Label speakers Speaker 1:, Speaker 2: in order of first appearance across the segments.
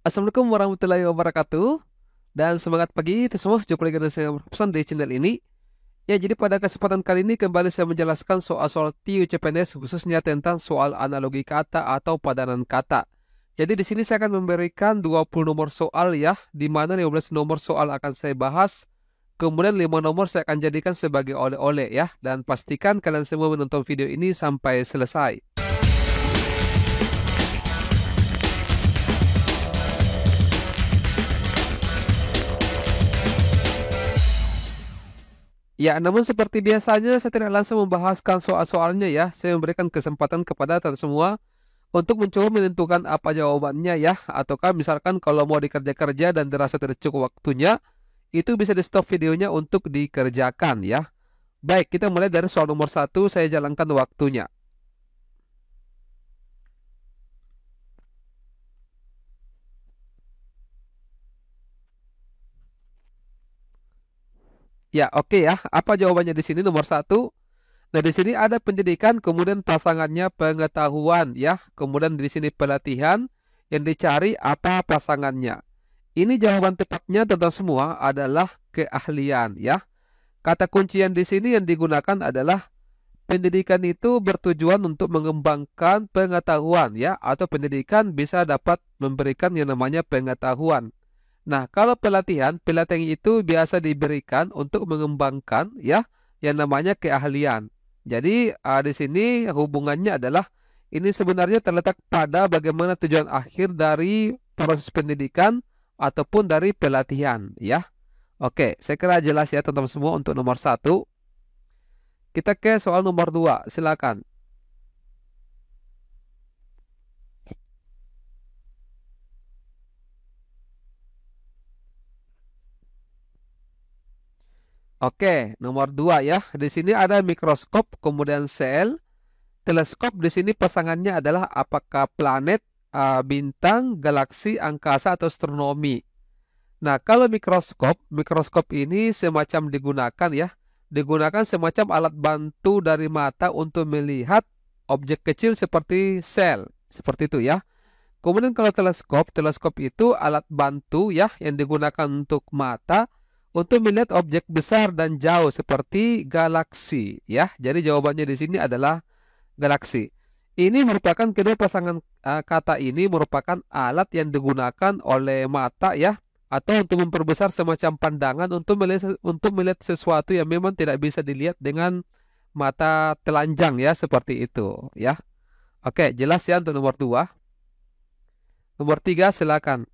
Speaker 1: Assalamualaikum warahmatullahi wabarakatuh. Dan semangat pagi itu semua. Jumpa lagi dengan saya Pesan di channel ini. Ya, jadi pada kesempatan kali ini kembali saya menjelaskan soal-soal TUCPNS khususnya tentang soal analogi kata atau padanan kata. Jadi di sini saya akan memberikan 20 nomor soal ya, di mana 15 nomor soal akan saya bahas. Kemudian 5 nomor saya akan jadikan sebagai oleh-oleh ya. Dan pastikan kalian semua menonton video ini sampai selesai. Ya, namun seperti biasanya saya tidak langsung membahaskan soal-soalnya ya. Saya memberikan kesempatan kepada teman semua untuk mencoba menentukan apa jawabannya ya. Ataukah misalkan kalau mau dikerja-kerja dan dirasa tidak cukup waktunya, itu bisa di stop videonya untuk dikerjakan ya. Baik, kita mulai dari soal nomor satu. Saya jalankan waktunya. Ya, oke ya. Apa jawabannya di sini nomor satu? Nah, di sini ada pendidikan, kemudian pasangannya pengetahuan ya. Kemudian di sini pelatihan, yang dicari apa pasangannya. Ini jawaban tepatnya tentang semua adalah keahlian ya. Kata kuncian di sini yang digunakan adalah pendidikan itu bertujuan untuk mengembangkan pengetahuan ya, atau pendidikan bisa dapat memberikan yang namanya pengetahuan. Nah, kalau pelatihan, pelatihan itu biasa diberikan untuk mengembangkan ya yang namanya keahlian. Jadi di sini hubungannya adalah ini sebenarnya terletak pada bagaimana tujuan akhir dari proses pendidikan ataupun dari pelatihan ya. Oke, saya kira jelas ya teman-teman semua untuk nomor satu. Kita ke soal nomor dua, silakan. Oke, nomor dua ya. Di sini ada mikroskop, kemudian sel. Teleskop di sini pasangannya adalah apakah planet, bintang, galaksi, angkasa, atau astronomi. Nah, kalau mikroskop, mikroskop ini semacam digunakan ya, digunakan semacam alat bantu dari mata untuk melihat objek kecil seperti sel, seperti itu ya. Kemudian kalau teleskop, teleskop itu alat bantu ya yang digunakan untuk mata untuk melihat objek besar dan jauh seperti galaksi ya. Jadi jawabannya di sini adalah galaksi. Ini merupakan kedua pasangan kata ini merupakan alat yang digunakan oleh mata ya, atau untuk memperbesar semacam pandangan untuk melihat sesuatu yang memang tidak bisa dilihat dengan mata telanjang ya, seperti itu ya. Oke, jelas ya untuk nomor dua. Nomor tiga silakan.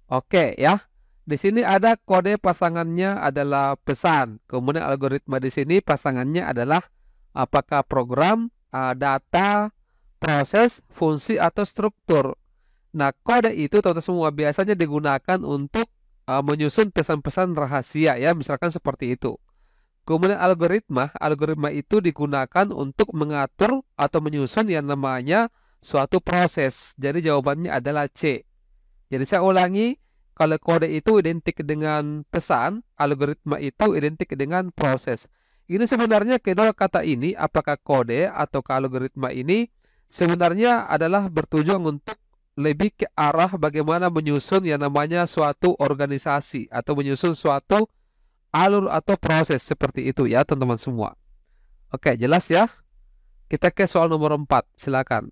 Speaker 1: Oke ya. Di sini ada kode pasangannya adalah pesan. Kemudian algoritma di sini pasangannya adalah apakah program, data, proses, fungsi, atau struktur. Nah, kode itu total semua biasanya digunakan untuk menyusun pesan-pesan rahasia ya, misalkan seperti itu. Kemudian algoritma, algoritma itu digunakan untuk mengatur atau menyusun yang namanya suatu proses. Jadi jawabannya adalah C. Jadi saya ulangi, kalau kode itu identik dengan pesan, algoritma itu identik dengan proses. Ini sebenarnya kedua kata ini, apakah kode atau algoritma ini sebenarnya adalah bertujuan untuk lebih ke arah bagaimana menyusun yang namanya suatu organisasi atau menyusun suatu alur atau proses seperti itu ya teman-teman semua. Oke, jelas ya? Kita ke soal nomor 4, silakan.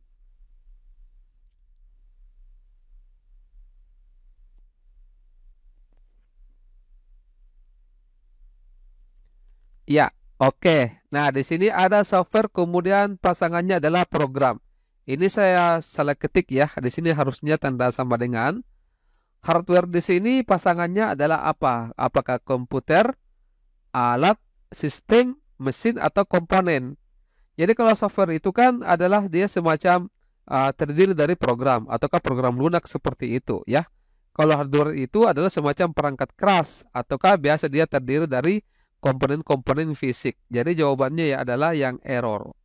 Speaker 1: Ya, oke. Nah, di sini ada software, kemudian pasangannya adalah program. Ini saya salah ketik ya. Di sini harusnya tanda sama dengan hardware. Di sini pasangannya adalah apa? Apakah komputer, alat, sistem, mesin, atau komponen? Jadi kalau software itu kan adalah dia semacam terdiri dari program ataukah program lunak seperti itu ya. Kalau hardware itu adalah semacam perangkat keras ataukah biasa dia terdiri dari komponen-komponen fisik. Jadi jawabannya ya adalah yang error.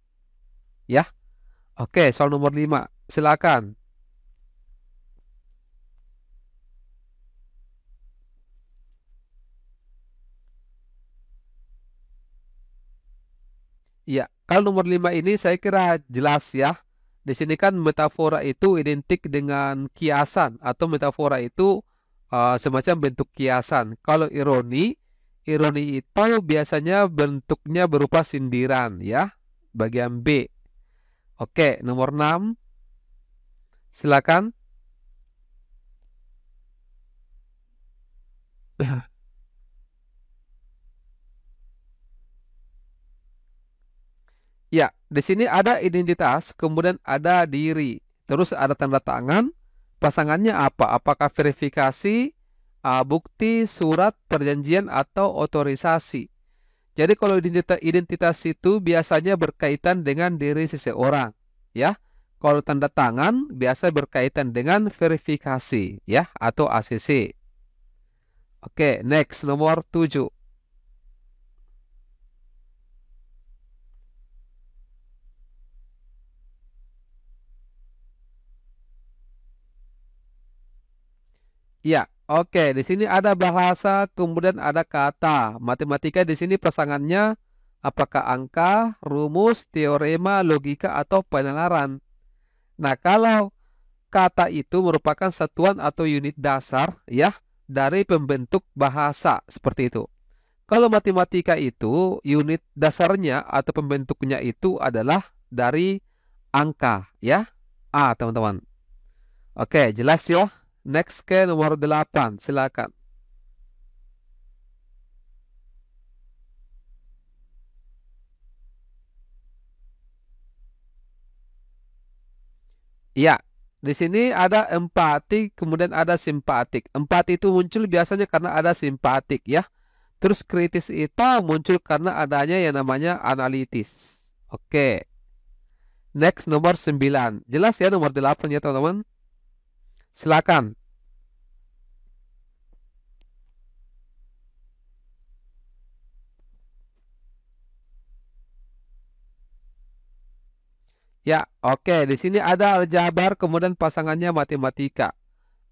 Speaker 1: Ya. Oke, soal nomor 5. Silakan. Ya, kalau nomor 5 ini saya kira jelas ya. Di sini kan metafora itu identik dengan kiasan atau metafora itu semacam bentuk kiasan. Kalau ironi, ironi itu biasanya bentuknya berupa sindiran ya. Bagian B. Oke, nomor 6. Silakan. Ya, di sini ada identitas, kemudian ada diri, terus ada tanda tangan. Pasangannya apa? Apakah verifikasi, bukti, surat, perjanjian, atau otorisasi? Jadi kalau identitas itu biasanya berkaitan dengan diri seseorang, ya. Kalau tanda tangan biasa berkaitan dengan verifikasi, ya, atau ACC. Oke, next nomor 7. Ya, oke. Di sini ada bahasa, kemudian ada kata. Matematika di sini pasangannya apakah angka, rumus, teorema, logika, atau penalaran. Nah, kalau kata itu merupakan satuan atau unit dasar ya dari pembentuk bahasa seperti itu. Kalau matematika itu unit dasarnya atau pembentuknya itu adalah dari angka ya. Teman-teman. Oke, jelas ya. Next ke nomor 8, silakan. Iya, di sini ada empatik, kemudian ada simpatik. Empati itu muncul biasanya karena ada simpatik ya. Terus kritis itu muncul karena adanya yang namanya analitis. Oke. Next nomor 9. Jelas ya nomor 8 ya teman-teman. Silakan. Ya, oke. Di sini ada aljabar, kemudian pasangannya matematika.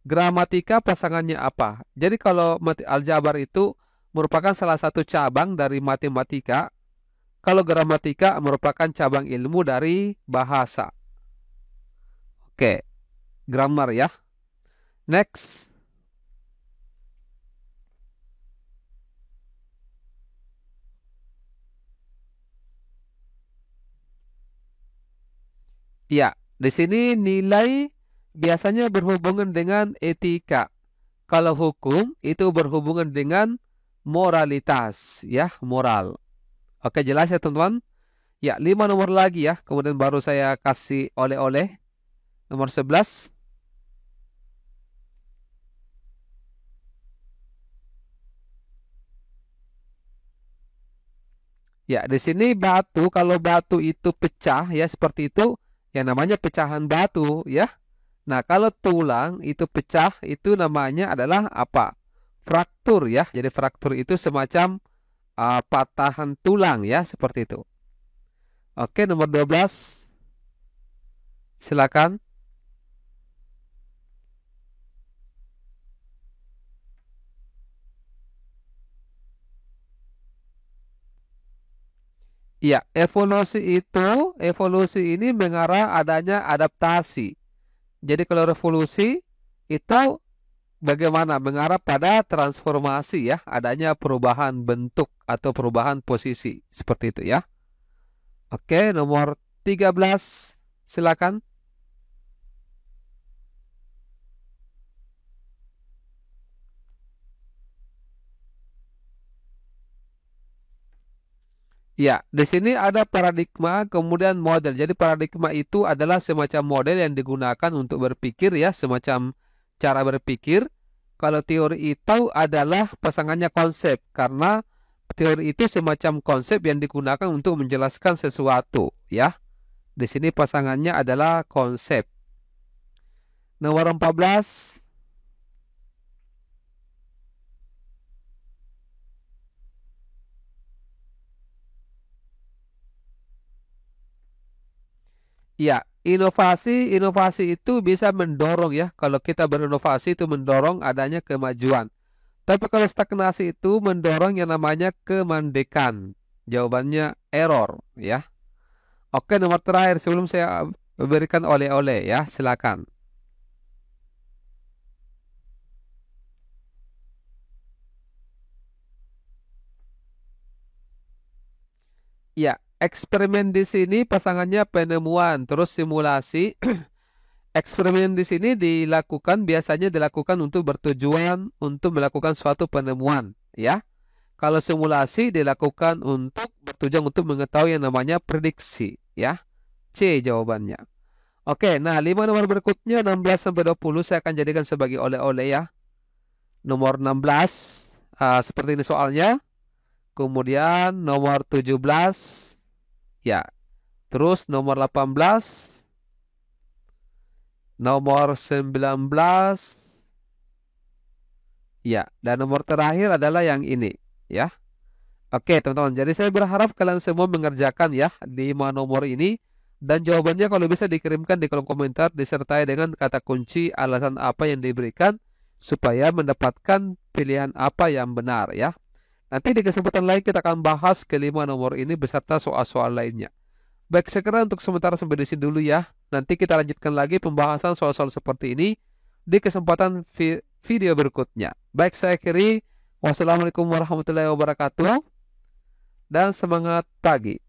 Speaker 1: Gramatika pasangannya apa? Jadi kalau aljabar itu merupakan salah satu cabang dari matematika. Kalau gramatika merupakan cabang ilmu dari bahasa. Oke, grammar ya. Next. Ya, di sini nilai biasanya berhubungan dengan etika. Kalau hukum itu berhubungan dengan moralitas, ya, moral. Oke, jelas ya teman-teman? Ya, 5 nomor lagi ya. Kemudian baru saya kasih oleh-oleh. Nomor 11. Ya, di sini batu, kalau batu itu pecah ya seperti itu, yang namanya pecahan batu ya. Nah, kalau tulang itu pecah, itu namanya adalah apa? Fraktur ya. Jadi fraktur itu semacam patahan tulang ya, seperti itu. Oke, nomor 12. Silakan. Iya, evolusi ini mengarah adanya adaptasi. Jadi kalau revolusi itu bagaimana? Mengarah pada transformasi ya, adanya perubahan bentuk atau perubahan posisi. Seperti itu ya. Oke, nomor 13. Silakan. Ya, di sini ada paradigma, kemudian model. Jadi paradigma itu adalah semacam model yang digunakan untuk berpikir ya, semacam cara berpikir. Kalau teori itu adalah pasangannya konsep, karena teori itu semacam konsep yang digunakan untuk menjelaskan sesuatu ya. Di sini pasangannya adalah konsep. Nomor 14. Ya, inovasi itu bisa mendorong ya. Kalau kita berinovasi itu mendorong adanya kemajuan. Tapi kalau stagnasi itu mendorong yang namanya kemandekan. Jawabannya error ya. Oke, nomor terakhir sebelum saya berikan oleh-oleh ya, silakan. Ya, eksperimen di sini pasangannya penemuan, terus simulasi. Eksperimen di sini biasanya dilakukan untuk bertujuan untuk melakukan suatu penemuan, ya. Kalau simulasi dilakukan untuk bertujuan untuk mengetahui yang namanya prediksi, ya. C jawabannya. Oke, nah 5 nomor berikutnya 16 sampai 20 saya akan jadikan sebagai oleh-oleh ya. Nomor 16 seperti ini soalnya. Kemudian nomor 17 ya. Terus nomor 18, nomor 19 ya, dan nomor terakhir adalah yang ini ya. Oke, teman-teman. Jadi saya berharap kalian semua mengerjakan ya 5 nomor ini dan jawabannya kalau bisa dikirimkan di kolom komentar disertai dengan kata kunci alasan apa yang diberikan supaya mendapatkan pilihan apa yang benar ya. Nanti di kesempatan lain kita akan bahas kelima nomor ini beserta soal-soal lainnya. Baik, sekarang untuk sementara sampai di sini dulu ya. Nanti kita lanjutkan lagi pembahasan soal-soal seperti ini di kesempatan video berikutnya. Baik, saya akhiri. Wassalamualaikum warahmatullahi wabarakatuh dan semangat pagi.